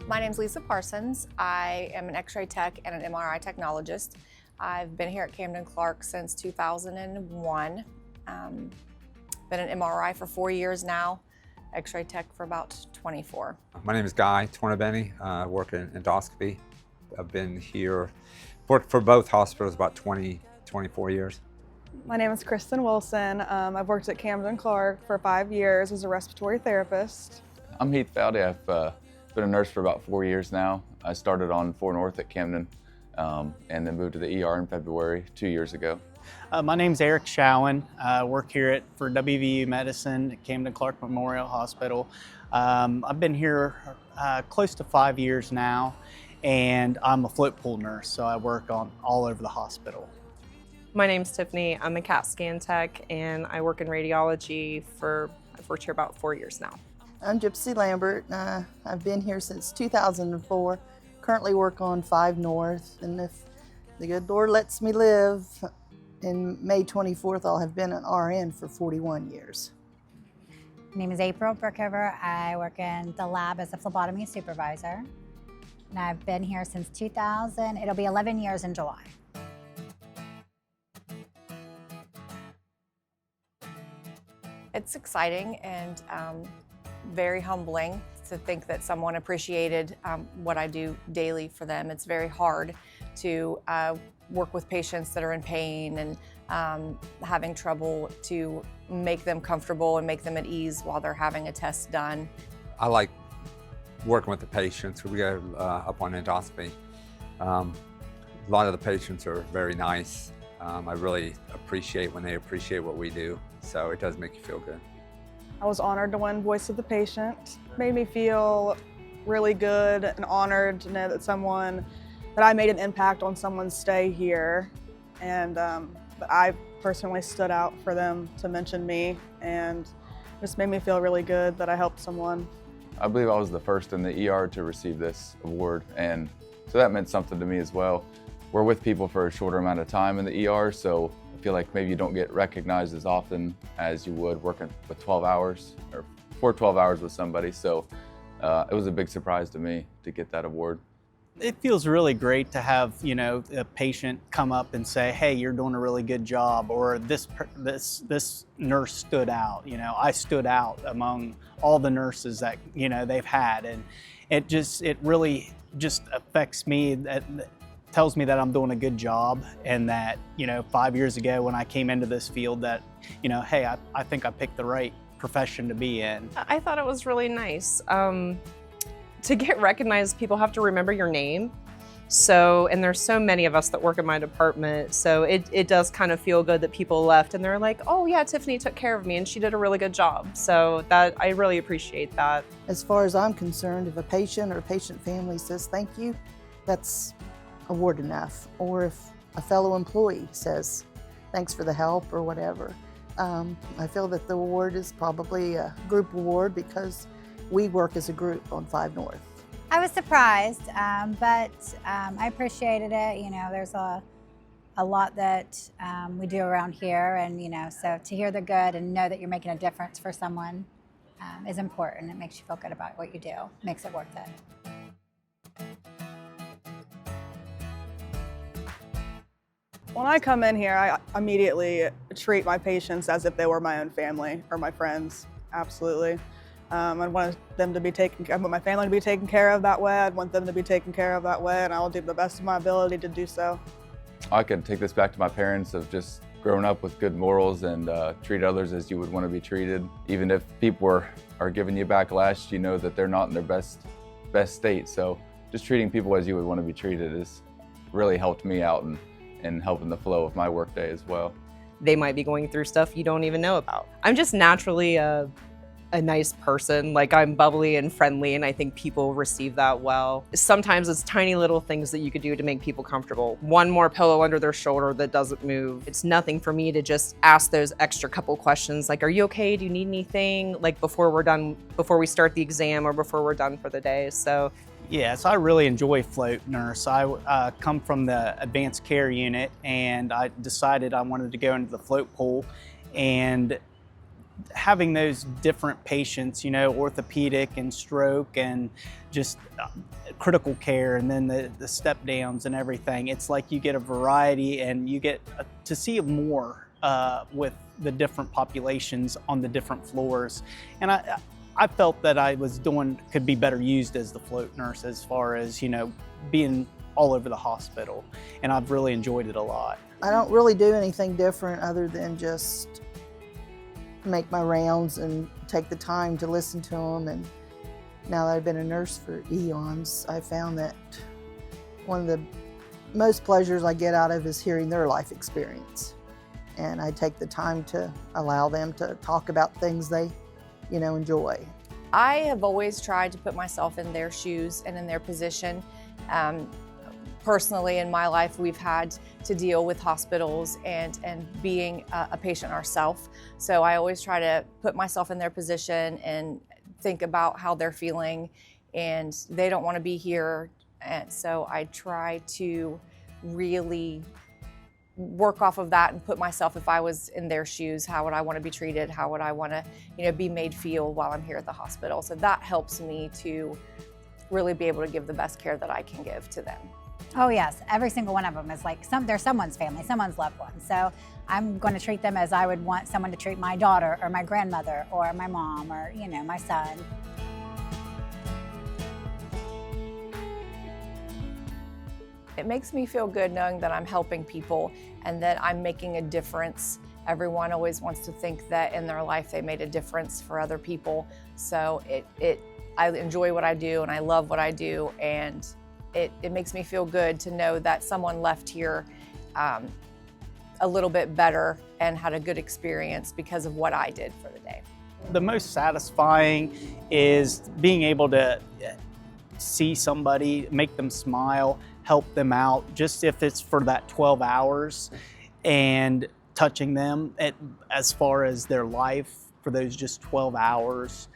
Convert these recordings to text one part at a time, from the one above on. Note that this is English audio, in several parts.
My name is Lisa Parsons. I am an X-ray tech and an MRI technologist. I've been here at Camden Clark since 2001. Been an MRI for 4 years now, X-ray tech for about 24. My name is Guy Tornabene. I work in endoscopy. I've been here, worked for both hospitals about 24 years. My name is Kristen Wilson. I've worked at Camden Clark for 5 years as a respiratory therapist. I'm Heath Fowdy. I've been a nurse for about 4 years now. I started on 4 North at Camden and then moved to the ER in February 2 years ago. My name's Eric Showen. I work here for WVU Medicine at Camden Clark Memorial Hospital. I've been here close to 5 years now, and I'm a float pool nurse, so I work on all over the hospital. My name's Tiffany. I'm a CAT scan tech, and I work in radiology I've worked here about 4 years now. I'm Gypsy Lambert. I've been here since 2004. Currently work on 5 North, and if the good Lord lets me live, in May 24th I'll have been an RN for 41 years. My name is April Brookover. I work in the lab as a phlebotomy supervisor, and I've been here since 2000. It'll be 11 years in July. It's exciting and very humbling to think that someone appreciated what I do daily for them. It's very hard to work with patients that are in pain and having trouble to make them comfortable and make them at ease while they're having a test done. I like working with the patients. We go up on endoscopy. A lot of the patients are very nice. I really appreciate when they appreciate what we do, so it does make you feel good. I was honored to win Voice of the Patient. It made me feel really good and honored to know that I made an impact on someone's stay here, and that I personally stood out for them to mention me, and it just made me feel really good that I helped someone. I believe I was the first in the ER to receive this award, and so that meant something to me as well. We're with people for a shorter amount of time in the ER, so I feel like maybe you don't get recognized as often as you would working with 12 hours or for 12 hours with somebody. So it was a big surprise to me to get that award. It feels really great to have, a patient come up and say, "Hey, you're doing a really good job," or this nurse stood out. I stood out among all the nurses that they've had, and it really just affects me. That tells me that I'm doing a good job, and that 5 years ago when I came into this field, that hey, I think I picked the right profession to be in. I thought it was really nice. To get recognized, people have to remember your name. And there's so many of us that work in my department, so it does kind of feel good that people left and they're like, "Oh yeah, Tiffany took care of me and she did a really good job." So I really appreciate that. As far as I'm concerned, if a patient or a patient family says thank you, that's award enough. Or if a fellow employee says thanks for the help or whatever. I feel that the award is probably a group award because we work as a group on 5 North. I was surprised, but I appreciated it. There's a lot that we do around here, and so to hear the good and know that you're making a difference for someone is important. It makes you feel good about what you do. Makes it worth it. When I come in here, I immediately treat my patients as if they were my own family or my friends. Absolutely. I want them to be I want my family to be taken care of that way. I'd want them to be taken care of that way, and I will do the best of my ability to do so. I could take this back to my parents of just growing up with good morals and treat others as you would want to be treated. Even if people are giving you backlash, you know that they're not in their best state. So just treating people as you would want to be treated has really helped me out and helping the flow of my workday as well. They might be going through stuff you don't even know about. I'm just naturally a nice person. Like, I'm bubbly and friendly, and I think people receive that well. Sometimes it's tiny little things that you could do to make people comfortable. One more pillow under their shoulder that doesn't move. It's nothing for me to just ask those extra couple questions like, "Are you okay? Do you need anything?" Like before we start the exam or before we're done for the day. So Yes, I really enjoy float nurse. I come from the advanced care unit, and I decided I wanted to go into the float pool, and having those different patients, you know, orthopedic and stroke and just critical care, and then the step downs and everything, it's like you get a variety and you get to see more with the different populations on the different floors. And I felt that could be better used as the float nurse as far as, you know, being all over the hospital, and I've really enjoyed it a lot. I don't really do anything different other than just make my rounds and take the time to listen to them. And now that I've been a nurse for eons, I found that one of the most pleasures I get out of is hearing their life experience. And I take the time to allow them to talk about things they, you know, enjoy. I have always tried to put myself in their shoes and in their position. Personally, in my life, we've had to deal with hospitals and being a patient ourselves. So I always try to put myself in their position and think about how they're feeling, and they don't want to be here. And so I try to really work off of that and put myself, if I was in their shoes, how would I want to be treated? How would I want to, you know, be made feel while I'm here at the hospital? So that helps me to really be able to give the best care that I can give to them. Oh yes, every single one of them is like they're someone's family, someone's loved one. So I'm going to treat them as I would want someone to treat my daughter or my grandmother or my mom or, you know, my son. It makes me feel good knowing that I'm helping people and that I'm making a difference. Everyone always wants to think that in their life they made a difference for other people. So I enjoy what I do and I love what I do, and it makes me feel good to know that someone left here a little bit better and had a good experience because of what I did for the day. The most satisfying is being able to see somebody, make them smile, help them out, just if it's for that 12 hours, and touching them as far as their life for those just 12 hours,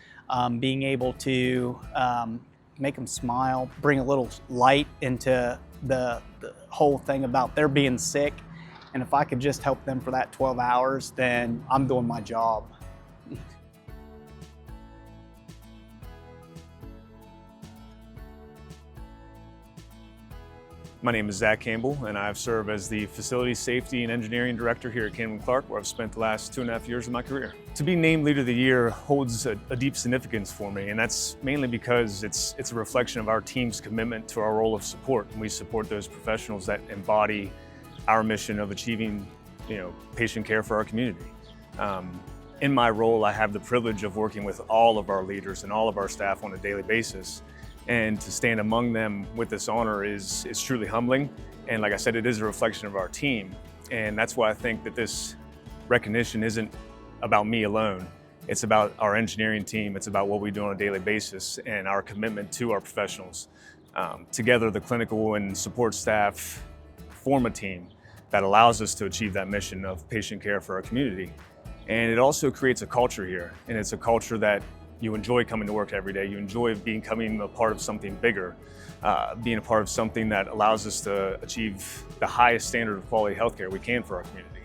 being able to make them smile, bring a little light into the whole thing about their being sick. And if I could just help them for that 12 hours, then I'm doing my job. My name is Zac Campbell, and I serve as the Facility Safety and Engineering Director here at Camden Clark, where I've spent the last 2.5 years of my career. To be named Leader of the Year holds a deep significance for me, and that's mainly because it's a reflection of our team's commitment to our role of support. And we support those professionals that embody our mission of achieving, you know, patient care for our community. In my role, I have the privilege of working with all of our leaders and all of our staff on a daily basis. And to stand among them with this honor is truly humbling. And like I said, it is a reflection of our team. And that's why I think that this recognition isn't about me alone. It's about our engineering team. It's about what we do on a daily basis and our commitment to our professionals. Together, the clinical and support staff form a team that allows us to achieve that mission of patient care for our community. And it also creates a culture here. And it's a culture that you enjoy coming to work every day. You enjoy becoming a part of something bigger, being a part of something that allows us to achieve the highest standard of quality healthcare we can for our community.